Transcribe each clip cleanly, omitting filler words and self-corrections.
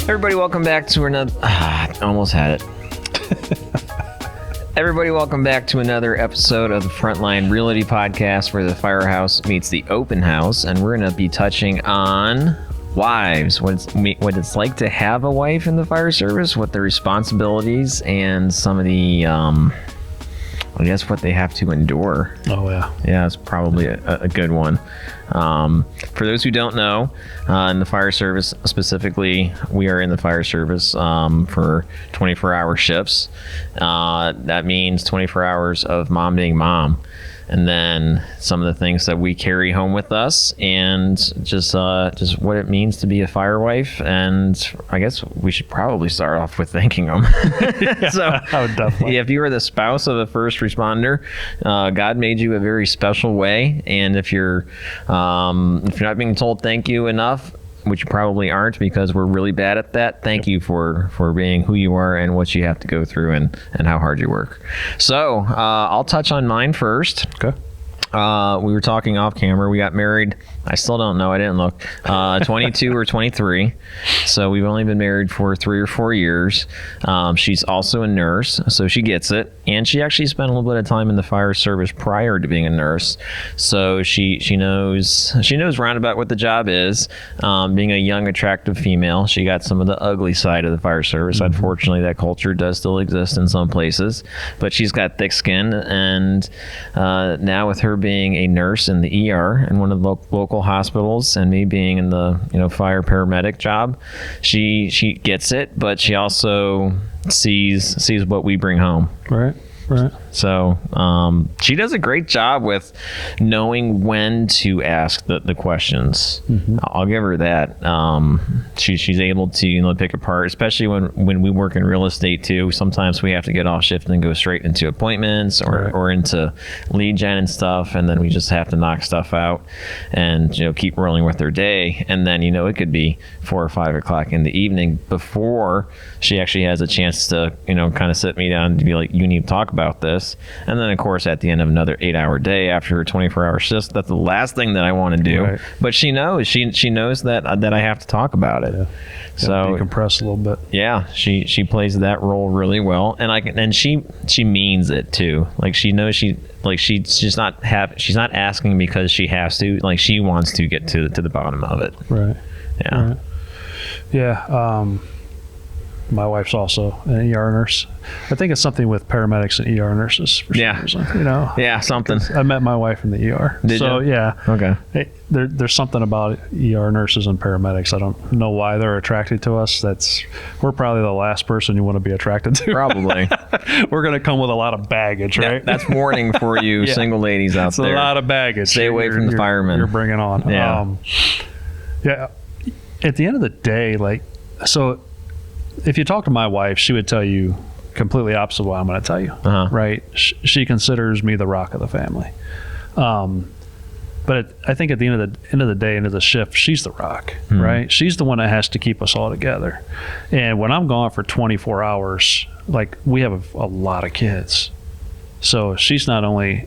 Everybody, welcome back to another. Almost had it. Everybody, welcome back to another episode of the Frontline Realty Podcast, where the firehouse meets the open house, and we're going to be touching on wives, what it's like to have a wife in the fire service, what the responsibilities and some of the, I guess, what they have to endure. Oh, yeah. Yeah, it's probably a good one. For those who don't know, in the fire service specifically, we are in the fire service for 24-hour shifts. That means 24 hours of mom being mom. And then some of the things that we carry home with us, and just what it means to be a fire wife. And I guess we should probably start off with thanking them. So, I would definitely. if you are the spouse of a first responder, God made you a very special way. And if you're not being told thank you enough, which you probably aren't, because we're really bad at that, thank you for being who you are and what you have to go through and how hard you work. So I'll touch on mine first. Okay. We were talking off camera. We got married. I still don't know. I didn't look. 22 or 23. So we've only been married for 3 or 4 years. She's also a nurse, so she gets it. And she actually spent a little bit of time in the fire service prior to being a nurse. So she knows roundabout what the job is. Being a young, attractive female, she got some of the ugly side of the fire service. Mm-hmm. Unfortunately, that culture does still exist in some places. But she's got thick skin. And now with her being a nurse in the ER in one of the local hospitals, and me being in the fire paramedic job, she gets it, but she also sees what we bring home. Right. So she does a great job with knowing when to ask the questions. Mm-hmm. I'll give her that. She's able to pick apart, especially when we work in real estate too. Sometimes we have to get off shift and go straight into appointments or into lead gen and stuff, and then we just have to knock stuff out and keep rolling with their day. And then it could be 4 or 5 o'clock in the evening before she actually has a chance to kind of sit me down and be like, you need to talk about this. And then of course at the end of another 8-hour day after her 24-hour shift, that's the last thing that I want to do. Right. But she knows that I have to talk about it. Yeah. So decompress a little bit. Yeah, she plays that role really well, and she means it too. Like she knows she's not asking because she has to. Like she wants to get to the bottom of it. Right. Yeah. Right. Yeah. My wife's also an ER nurse. I think it's something with paramedics and ER nurses. For some reason, Yeah, something. I met my wife in the ER. Did you? Yeah. Okay. There's something about ER nurses and paramedics. I don't know why they're attracted to us. We're probably the last person you want to be attracted to. Probably. We're going to come with a lot of baggage, right? That's warning for you single ladies out there. It's a lot of baggage. Stay away from the firemen. You're bringing on. Yeah. Yeah. At the end of the day, if you talk to my wife, she would tell you completely opposite of what I'm going to tell you. Uh-huh. Right? She considers me the rock of the family. But I think at the end of the day, end of the shift, she's the rock, right? She's the one that has to keep us all together. And when I'm gone for 24 hours, we have a lot of kids. So she's not only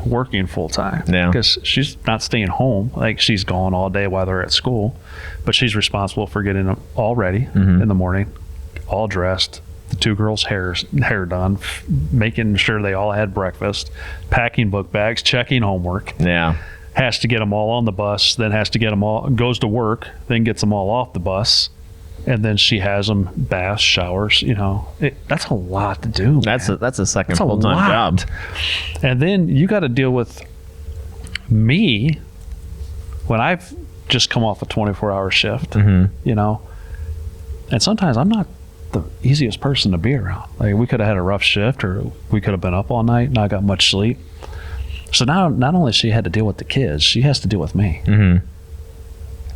working full time, because she's not staying home. She's gone all day while they're at school, but she's responsible for getting them all ready in the morning, all dressed, the 2 girls' hair done, making sure they all had breakfast, packing book bags, checking homework. Yeah. Has to get them all on the bus, then has to get them all, goes to work, then gets them all off the bus, and then she has them baths, showers. That's a lot to do. That's a second full-time job. And then you got to deal with me when I've just come off a 24-hour shift. Mm-hmm. And sometimes I'm not the easiest person to be around. We could have had a rough shift, or we could have been up all night, not got much sleep. So now, not only she had to deal with the kids, she has to deal with me. Mm-hmm.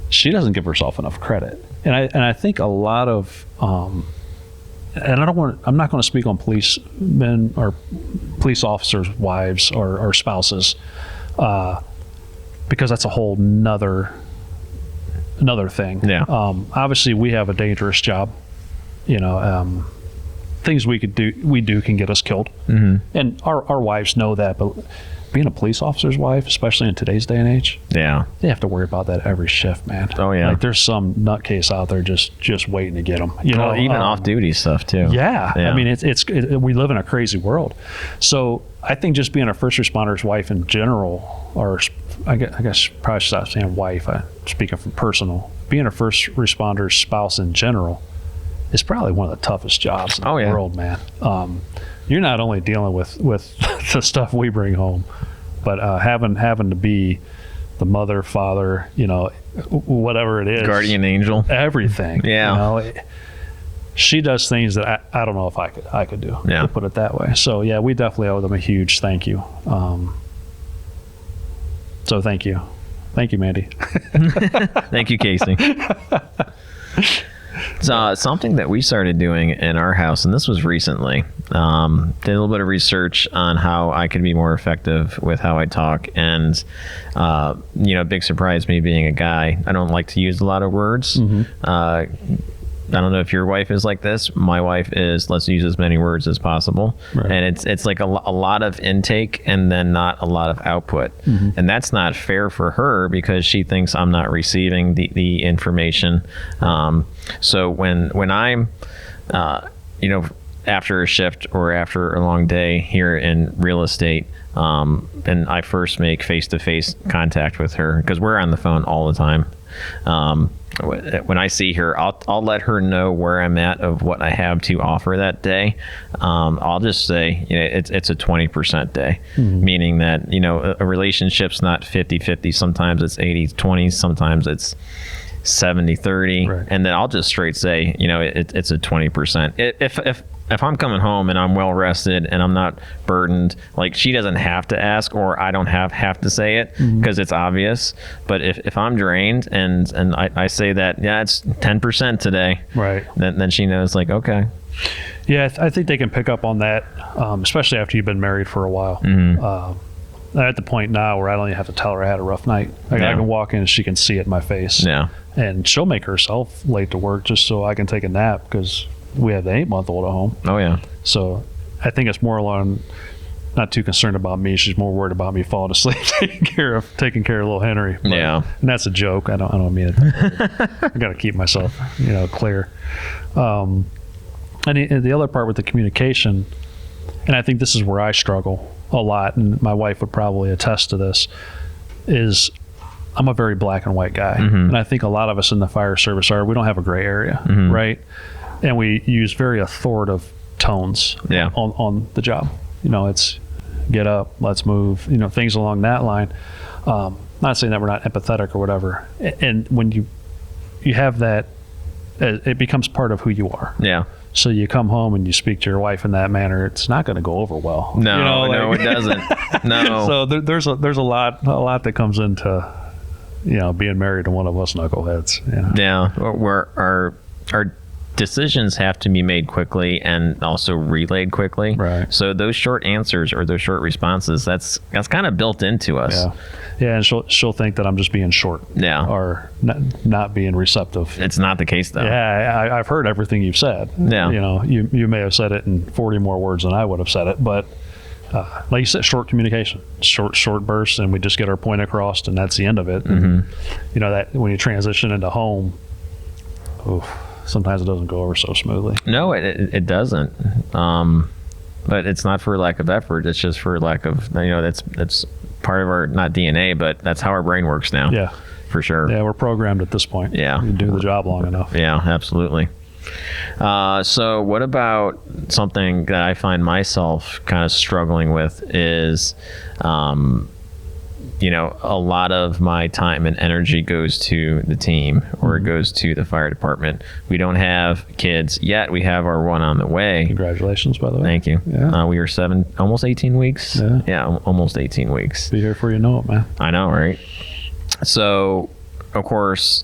She doesn't give herself enough credit, and I think a lot of, and I'm not going to speak on policemen or police officers' wives or spouses, because that's a whole another thing. Yeah. Obviously, we have a dangerous job. Things we do can get us killed, and our wives know that. But being a police officer's wife, especially in today's day and age, Yeah. they have to worry about that every shift, man. Oh, yeah. Like there's some nutcase out there just waiting to get them. You know, Even off-duty stuff too. Yeah. Yeah. I mean, we live in a crazy world. So I think just being a first responder's wife in general, or I guess probably should stop saying wife. I'm speaking from personal. Being a first responder's spouse in general is probably one of the toughest jobs in the world, man. You're not only dealing with the stuff we bring home, but having to be the mother, father, you know, whatever it is, guardian angel, everything. Yeah. You know, she does things that I don't know if I could do. Yeah. To put it that way. So yeah, we definitely owe them a huge thank you. So thank you, Mandy. Thank you, Casey. So something that we started doing in our house, and this was recently, did a little bit of research on how I could be more effective with how I talk. And, big surprise, me being a guy, I don't like to use a lot of words. I don't know if your wife is like this. My wife is, let's use as many words as possible. Right. And it's like a lot of intake and then not a lot of output. And that's not fair for her because she thinks I'm not receiving the information. So when I'm, after a shift or after a long day here in real estate, and I first make face-to-face contact with her because we're on the phone all the time. When I see her, I'll let her know where I'm at of what I have to offer that day. I'll just say, it's a 20% day, meaning that, a relationship's not 50-50. Sometimes it's 80-20. Sometimes it's 70-30. Right. And then I'll just straight say, it's a 20%. If I'm coming home and I'm well rested and I'm not burdened, like she doesn't have to ask or I don't have to say it because it's obvious. But if I'm drained and I say that, it's 10% today, Right. Then she knows, like, okay. Yeah, I think they can pick up on that, especially after you've been married for a while. I'm at the point now where I don't even have to tell her I had a rough night. I can walk in and she can see it in my face. Yeah. And she'll make herself late to work just so I can take a nap because we have the 8-month-old at home. Oh, yeah. So I think it's more along, not too concerned about me. She's more worried about me falling asleep, taking care of little Henry. But, Yeah. And that's a joke. I don't mean it. I got to keep myself, clear. And the other part with the communication, and I think this is where I struggle a lot, and my wife would probably attest to this, is I'm a very black and white guy. And I think a lot of us in the fire service we don't have a gray area, right? And we use very authoritative tones on the job. It's get up, let's move, things along that line. Not saying that we're not empathetic or whatever. And when you have that, it becomes part of who you are. Yeah. So you come home and you speak to your wife in that manner, it's not going to go over well. No, it doesn't. No. So there's a lot that comes into, being married to one of us knuckleheads. Yeah. Where our decisions have to be made quickly and also relayed quickly. Right. So those short answers or those short responses, that's kind of built into us. Yeah, and she'll think that I'm just being short. Yeah. Or not being receptive. It's not the case, though. Yeah, I've heard everything you've said. Yeah. You may have said it in 40 more words than I would have said it, but like you said, short communication, short bursts, and we just get our point across, and that's the end of it. And, that when you transition into home, sometimes it doesn't go over so smoothly. No, it doesn't. But it's not for lack of effort. It's just for lack of, that's part of our, not DNA, but that's how our brain works now. Yeah. For sure. Yeah, we're programmed at this point. Yeah. You do the job long enough. Yeah, absolutely. So what about something that I find myself kind of struggling with is, a lot of my time and energy goes to the team or it goes to the fire department. We don't have kids yet. We have our one on the way. Congratulations, by the way. Thank you. Yeah. We are almost 18 weeks. Yeah. Almost 18 weeks. Be here before you know it, man. I know, right? So, of course,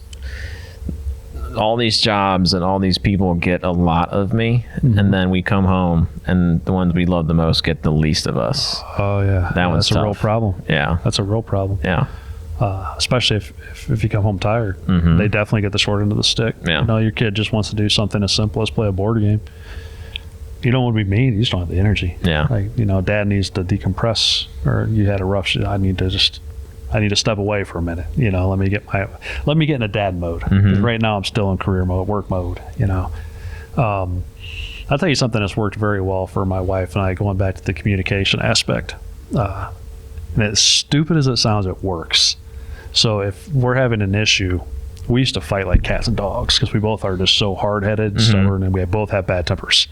all these jobs and all these people get a lot of me, and then we come home and the ones we love the most get the least of us. Oh yeah, That's a real tough. problem. Yeah, That's a real problem. yeah, Especially if you come home tired, they definitely get the short end of the stick. Yeah. Your kid just wants to do something as simple as play a board game. you don't want to be mean. You just don't have the energy. Yeah. Like, dad needs to decompress, or you had a rough shit. I need to step away for a minute. Let me get in a dad mode. 'Cause right now I'm still in career mode, work mode. I'll tell you something that's worked very well for my wife and I, going back to the communication aspect. And as stupid as it sounds, it works. So if we're having an issue, we used to fight like cats and dogs because we both are just so hard-headed, stubborn, and we both have bad tempers.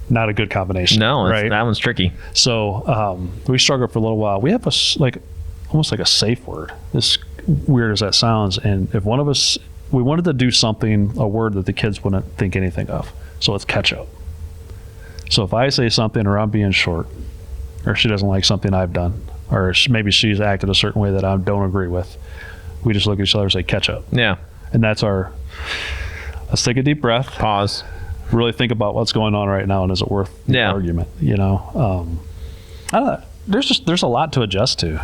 Not a good combination. No, right? that one's tricky. So we struggled for a little while. We have almost like a safe word, as weird as that sounds. And if one of us, we wanted to do something, a word that the kids wouldn't think anything of. So it's catch up. So if I say something, or I'm being short, or she doesn't like something I've done, or maybe she's acted a certain way that I don't agree with, we just look at each other and say catch up. Yeah. And that's let's take a deep breath. Pause. Really think about what's going on right now, and is it worth the argument? I don't know. There's a lot to adjust to,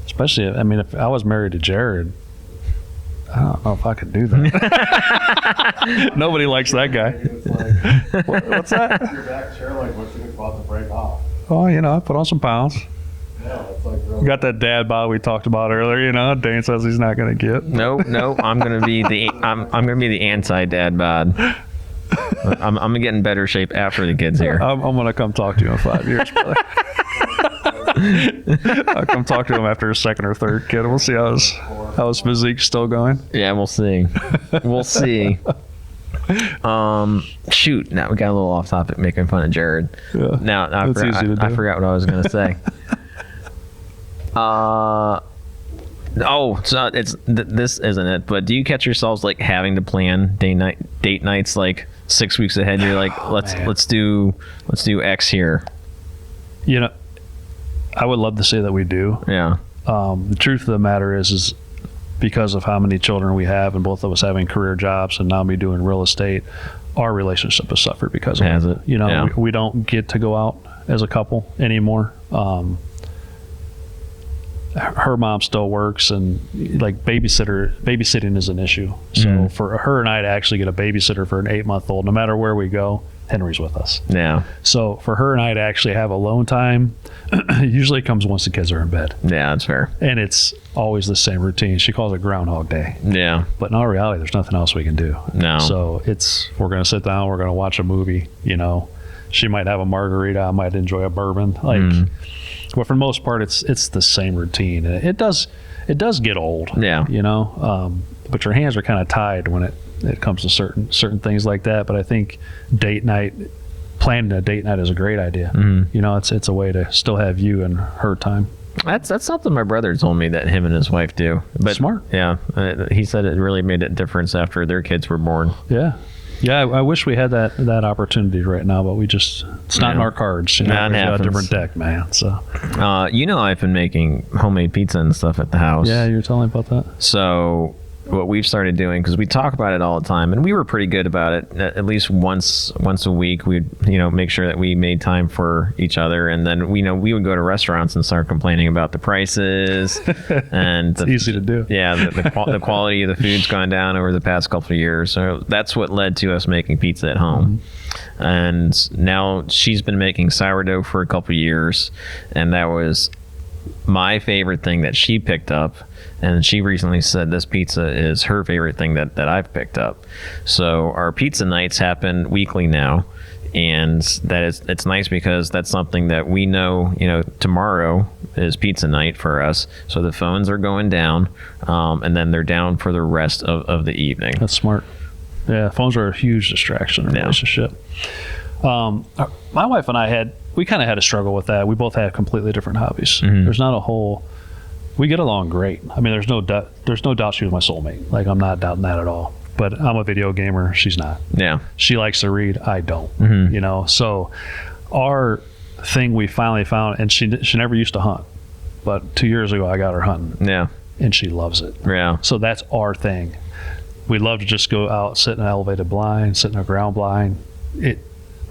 especially, if I was married to Jared, I don't know if I could do that. Nobody likes that guy. What's that? Your back chair, like, what's it about to break off? Oh, I put on some pounds. Yeah, it's like really. Got that dad bod we talked about earlier. Dane says he's not going to get. No, I'm gonna be I'm gonna be the anti-dad bod. I'm gonna get in better shape after the kids here. I'm going to come talk to you in 5 years, brother. I'll come talk to him after his second or third kid. We'll see how his physique's still going. Yeah, we'll see. We'll see. Shoot. Now we got a little off topic, making fun of Jared. Yeah, Now I that's easy to do. forgot what I was gonna say. So this isn't it, but do you catch yourselves like having to plan date nights like 6 weeks ahead? You're like, let's do X here. I would love to say that we do. Yeah. The truth of the matter is because of how many children we have, and both of us having career jobs, and now me doing real estate, our relationship has suffered because of Has it? Yeah. We don't get to go out as a couple anymore. Her mom still works, and like babysitting is an issue. So for her and I to actually get a babysitter for an 8-month-old, no matter where we go, Henry's with us. Yeah. So for her and I to actually have alone time, usually comes once the kids are in bed. Yeah, that's fair. And it's always the same routine. She calls it Groundhog Day. Yeah. But in all reality, there's nothing else we can do. No. So we're going to sit down, we're going to watch a movie, She might have a margarita, I might enjoy a bourbon. But for the most part, it's the same routine. And it does get old. Yeah. But your hands are kind of tied when it comes to certain things like that. But I think planning a date night is a great idea. It's a way to still have you and her time. That's something my brother told me that him and his wife do. But Smart. Yeah. He said it really made a difference after their kids were born. Yeah. Yeah, I wish we had that opportunity right now, but it's not in our cards. That we got a happens. different deck, man. So I've been making homemade pizza and stuff at the house. yeah, you were telling me about that. So what we've started doing, because we talk about it all the time, and we were pretty good about it. At least once a week, we'd make sure that we made time for each other, and then we would go to restaurants and start complaining about the prices and It's easy to do. Yeah, the quality of the food's gone down over the past couple of years. So that's what led to us making pizza at home. And now she's been making sourdough for a couple of years, and that was my favorite thing that she picked up. And she recently said this pizza is her favorite thing that I've picked up. So our pizza nights happen weekly now. And it's nice because that's something that we know, tomorrow is pizza night for us. So the phones are going down, and then they're down for the rest of the evening. That's smart. Yeah, phones are a huge distraction in a relationship. My wife and I we kind of had a struggle with that. We both had completely different hobbies. There's not a whole. We get along great. I mean, there's no doubt she was my soulmate. Like, I'm not doubting that at all. But I'm a video gamer. She's not. Yeah. She likes to read. I don't. So our thing we finally found, and she never used to hunt, but 2 years ago I got her hunting. Yeah. And she loves it. Yeah. So that's our thing. We love to just go out, sit in an elevated blind, sit in a ground blind.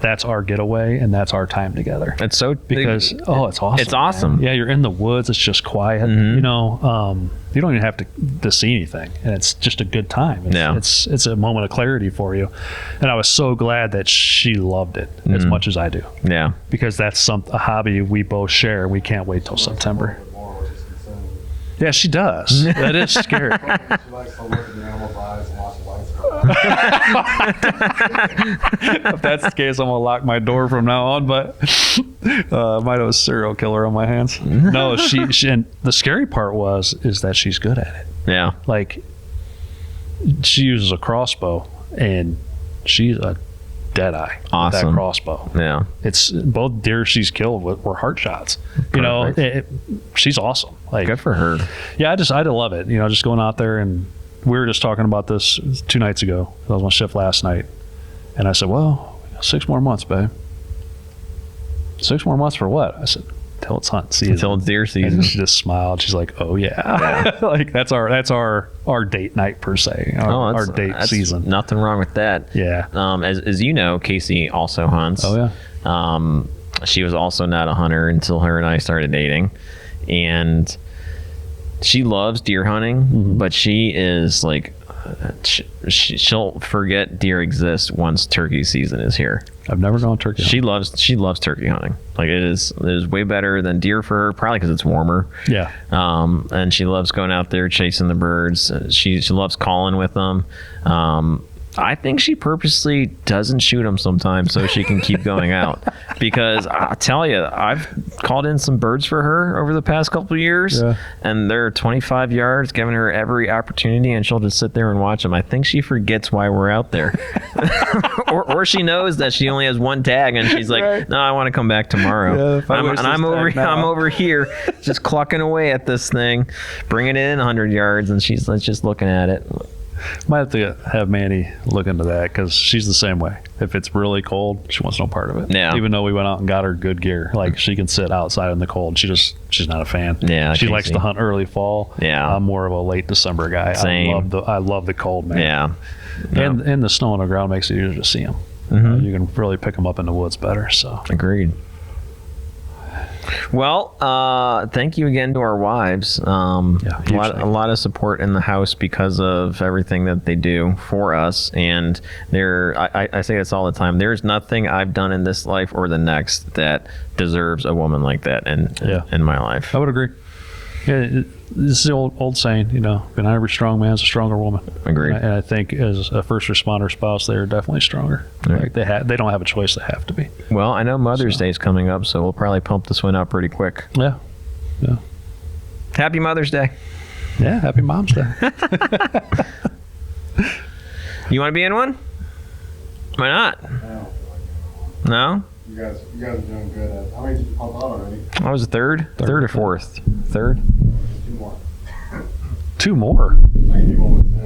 that's our getaway and that's our time together. It's so Because it's awesome. It's awesome. man. Yeah, you're in the woods. It's just quiet. You know, you don't even have to see anything, and it's just a good time. It's a moment of clarity for you. And I was so glad that she loved it as much as I do, Yeah. because that's a hobby we both share. We can't wait till September. Yeah, she does. That is scary. She likes to look in the animal's eyes and watch the lights go. If that's the case, I'm gonna lock my door from now on. But I might have a serial killer on my hands. No, she and the scary part is that she's good at it. Yeah. Like, she uses a crossbow, and she's a deadeye with Awesome. that crossbow. Yeah. It's both deer she's killed were heart shots. You know, she's awesome. Like, Good for her. yeah, I love it. You know, just going out there, and we were just talking about this 2 nights ago. I was on shift last night, and I said, "Well, 6 more months, babe." 6 more months for what? I said, "Till it's hunt season." Until it's deer season. And she just smiled. She's like, "Oh yeah." Like that's our date night per se. Our date that's season. Nothing wrong with that. Yeah. As you know, Casey also hunts. Oh yeah. She was also not a hunter until her and I started dating, and she loves deer hunting, but she is like, she'll forget deer exist once turkey season is here. I've never gone turkey hunting. She loves turkey hunting. Like it is way better than deer for her, probably because it's warmer. Yeah. And she loves going out there chasing the birds. She loves calling with them. I think she purposely doesn't shoot them sometimes so she can keep going out, because I'll tell you, I've called in some birds for her over the past couple of years, and they're 25 yards, giving her every opportunity, and she'll just sit there and watch them. I think she forgets why we're out there. or she knows that she only has one tag, and she's like, no, I want to come back tomorrow. I'm over here just clucking away at this thing, bringing it in 100 yards, and she's just looking at it. Might have to have Manny look into that, because she's the same way. If it's really cold, she wants no part of it. Yeah. Even though we went out and got her good gear, like she can sit outside in the cold. She's not a fan. Yeah, She Casey. likes to hunt early fall. Yeah. I'm more of a late December guy. Same. I love the cold, man. Yeah. And the snow on the ground makes it easier to see them. You can really pick them up in the woods better. So Agreed. Well, thank you again to our wives. huge A lot of support in the house because of everything that they do for us. And I say this all the time. There's nothing I've done in this life or the next that deserves a woman like that in my life. I would agree. Yeah, this is the old saying, you know, behind every strong man is a stronger woman. Agreed. And I think as a first responder spouse, they're definitely stronger. Right. Like they don't have a choice; they have to be. Well, I know Mother's Day is coming up, so we'll probably pump this one up pretty quick. Yeah, yeah, Happy Mother's Day. yeah. Happy Mom's Day. You want to be in one? Why not? I don't feel like it. No? You guys are doing good at. How many did you pump out already? I was a third or fourth. Third. 2 more. 2 more. I can do one with 10.